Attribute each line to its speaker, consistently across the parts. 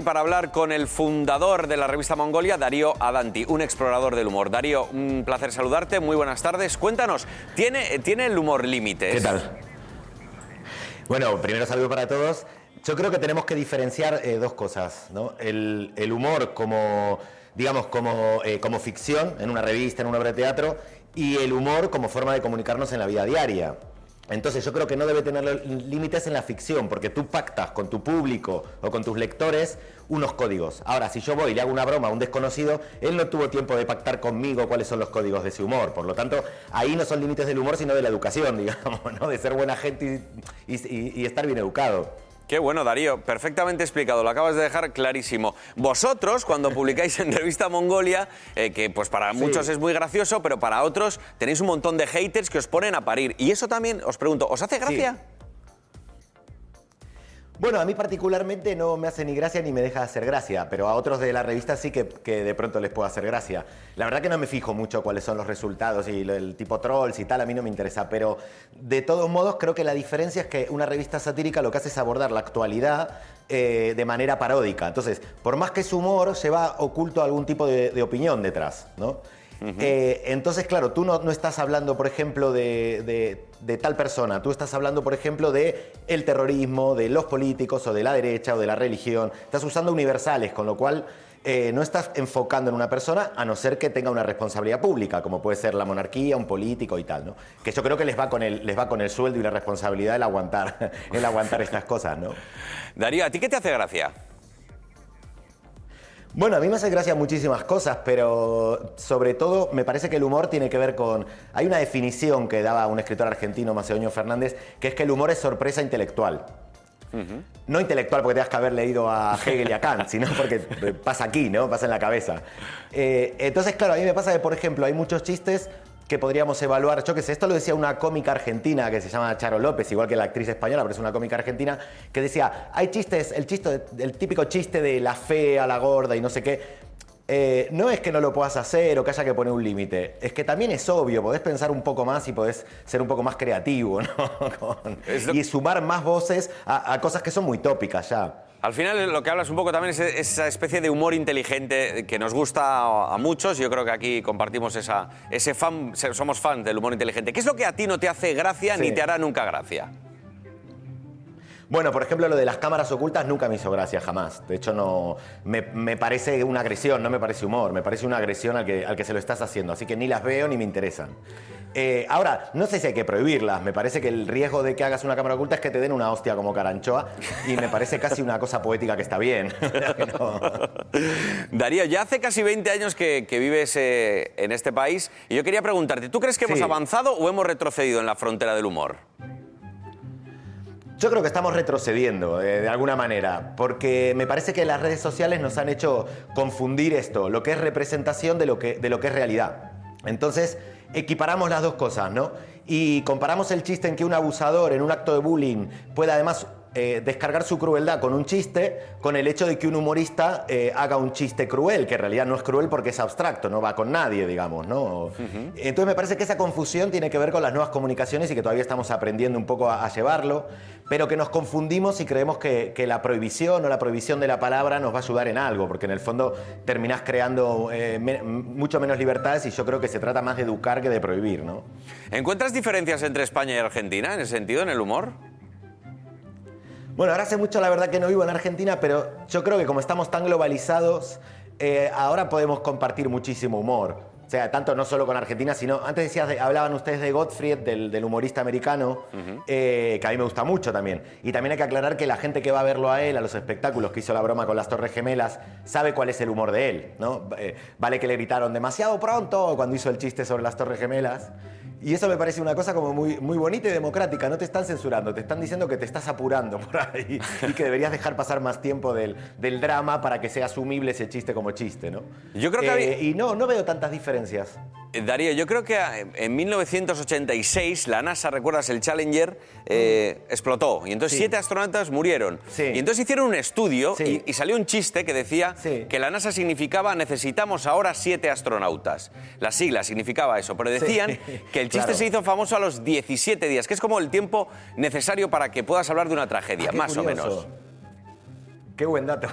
Speaker 1: Para hablar con el fundador de la revista Mongolia, Darío Adanti, un explorador del humor. Darío, un placer saludarte, muy buenas tardes. Cuéntanos, ¿tiene el humor límites?
Speaker 2: ¿Qué tal? Bueno, primero saludo para todos. Yo creo que tenemos que diferenciar dos cosas, ¿no? El humor como, digamos, como ficción en una revista, en una obra de teatro, y el humor como forma de comunicarnos en la vida diaria. Entonces yo creo que no debe tener límites en la ficción, porque tú pactas con tu público o con tus lectores unos códigos. Ahora, si yo voy y le hago una broma a un desconocido, él no tuvo tiempo de pactar conmigo cuáles son los códigos de ese humor. Por lo tanto, ahí no son límites del humor, sino de la educación, digamos, ¿no? De ser buena gente y estar bien educado.
Speaker 1: Qué bueno, Darío, perfectamente explicado, lo acabas de dejar clarísimo. Vosotros, cuando publicáis en Revista Mongolia, que pues para muchos es muy gracioso, pero para otros tenéis un montón de haters que os ponen a parir. Y eso también, os pregunto, ¿os hace gracia?
Speaker 2: Sí. Bueno, a mí particularmente no me hace ni gracia ni me deja de hacer gracia, pero a otros de la revista sí que de pronto les puedo hacer gracia. La verdad que no me fijo mucho cuáles son los resultados y el tipo trolls y tal, a mí no me interesa, pero de todos modos creo que la diferencia es que una revista satírica lo que hace es abordar la actualidad de manera paródica. Entonces, por más que es humor, lleva oculto algún tipo de opinión detrás, ¿no? Entonces, claro, tú no estás hablando, por ejemplo, de tal persona. Tú estás hablando, por ejemplo, de el terrorismo, de los políticos o de la derecha o de la religión. Estás usando universales, con lo cual no estás enfocando en una persona a no ser que tenga una responsabilidad pública, como puede ser la monarquía, un político y tal, ¿no? Que yo creo que les va con el sueldo y la responsabilidad el aguantar estas cosas, ¿no?
Speaker 1: Darío, ¿a ti qué te hace gracia?
Speaker 2: Bueno, a mí me hace gracia muchísimas cosas, pero sobre todo me parece que el humor tiene que ver con... Hay una definición que daba un escritor argentino, Macedonio Fernández, que es que el humor es sorpresa intelectual. No intelectual porque tengas que haber leído a Hegel y a Kant, sino porque pasa aquí, ¿no? Pasa en la cabeza. Entonces, claro, a mí me pasa que, por ejemplo, hay muchos chistes que podríamos evaluar. Yo qué sé, esto lo decía una cómica argentina que se llama Charo López, igual que la actriz española, pero es una cómica argentina, que decía, hay chistes, el típico chiste de la fea, la gorda y no sé qué. No es que no lo puedas hacer o que haya que poner un límite, es que también es obvio, podés pensar un poco más y podés ser un poco más creativo, ¿no? Y sumar más voces a cosas que son muy tópicas ya.
Speaker 1: Al final lo que hablas un poco también es esa especie de humor inteligente que nos gusta a muchos. Yo creo que aquí compartimos somos fans del humor inteligente. ¿Qué es lo que a ti no te hace gracia ni te hará nunca gracia?
Speaker 2: Bueno, por ejemplo, lo de las cámaras ocultas nunca me hizo gracia, jamás. De hecho, no me parece una agresión, no me parece humor, me parece una agresión al que se lo estás haciendo. Así que ni las veo ni me interesan. Ahora, no sé si hay que prohibirlas. Me parece que el riesgo de que hagas una cámara oculta es que te den una hostia como Caranchoa y me parece casi una cosa poética que está bien. No.
Speaker 1: Darío, ya hace casi 20 años que vives en este país y yo quería preguntarte, ¿tú crees que hemos avanzado o hemos retrocedido en la frontera del humor?
Speaker 2: Yo creo que estamos retrocediendo de alguna manera, porque me parece que las redes sociales nos han hecho confundir esto, lo que es representación de lo que es realidad. Entonces, equiparamos las dos cosas, ¿no? Y comparamos el chiste en que un abusador en un acto de bullying puede además descargar su crueldad con un chiste, con el hecho de que un humorista haga un chiste cruel, que en realidad no es cruel porque es abstracto, no va con nadie, digamos, ¿no? Entonces me parece que esa confusión tiene que ver con las nuevas comunicaciones y que todavía estamos aprendiendo un poco a llevarlo, pero que nos confundimos y creemos que la prohibición o la prohibición de la palabra nos va a ayudar en algo, porque en el fondo terminás creando mucho menos libertades y yo creo que se trata más de educar que de prohibir, ¿no?
Speaker 1: ¿Encuentras diferencias entre España y Argentina en ese sentido, en el humor?
Speaker 2: Bueno, ahora hace mucho la verdad que no vivo en Argentina, pero yo creo que como estamos tan globalizados, ahora podemos compartir muchísimo humor. O sea, tanto no solo con Argentina, sino... Antes hablaban ustedes de Gottfried, del humorista americano, que a mí me gusta mucho también. Y también hay que aclarar que la gente que va a verlo a él, a los espectáculos que hizo la broma con las Torres Gemelas, sabe cuál es el humor de él, ¿no? Vale que le gritaron demasiado pronto cuando hizo el chiste sobre las Torres Gemelas. Y eso me parece una cosa como muy, muy bonita y democrática. No te están censurando, te están diciendo que te estás apurando por ahí y que deberías dejar pasar más tiempo del drama para que sea asumible ese chiste como chiste, ¿no?
Speaker 1: Yo creo que
Speaker 2: y no veo tantas diferencias.
Speaker 1: Darío, yo creo que en 1986 la NASA, ¿recuerdas? El Challenger explotó y entonces 7 astronautas murieron. Y entonces hicieron un estudio y salió un chiste que decía que la NASA significaba necesitamos ahora 7 astronautas. La sigla significaba eso, pero decían que el chiste se hizo famoso a los 17 días, que es como el tiempo necesario para que puedas hablar de una tragedia, más
Speaker 2: curioso.
Speaker 1: o menos.
Speaker 2: Qué buen dato.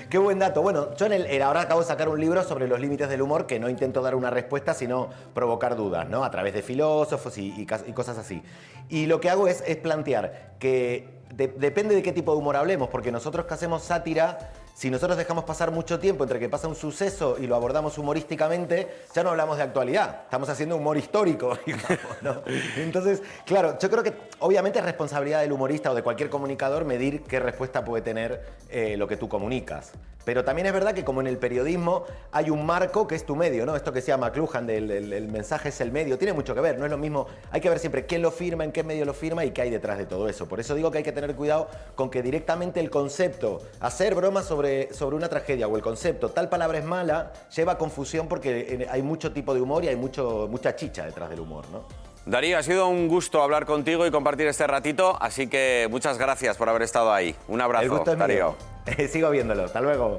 Speaker 2: Qué buen dato. Bueno, yo ahora acabo de sacar un libro sobre los límites del humor que no intento dar una respuesta, sino provocar dudas, ¿no? A través de filósofos y cosas así. Y lo que hago es plantear que depende de qué tipo de humor hablemos, porque nosotros que hacemos sátira, si nosotros dejamos pasar mucho tiempo entre que pasa un suceso y lo abordamos humorísticamente, ya no hablamos de actualidad, estamos haciendo humor histórico, digamos, ¿no? Entonces, claro, yo creo que obviamente es responsabilidad del humorista o de cualquier comunicador medir qué respuesta puede tener lo que tú comunicas. Pero también es verdad que como en el periodismo hay un marco que es tu medio, ¿no? Esto que decía McLuhan, el mensaje es el medio, tiene mucho que ver, no es lo mismo, hay que ver siempre quién lo firma, en qué medio lo firma y qué hay detrás de todo eso. Por eso digo que hay que tener cuidado con que directamente el concepto, hacer bromas sobre una tragedia o el concepto, tal palabra es mala, lleva a confusión porque hay mucho tipo de humor y hay mucha chicha detrás del humor, ¿no?
Speaker 1: Darío, ha sido un gusto hablar contigo y compartir este ratito, así que muchas gracias por haber estado ahí. Un abrazo,
Speaker 2: El gusto es
Speaker 1: Darío.
Speaker 2: mío. Sigo viéndolo. Hasta luego.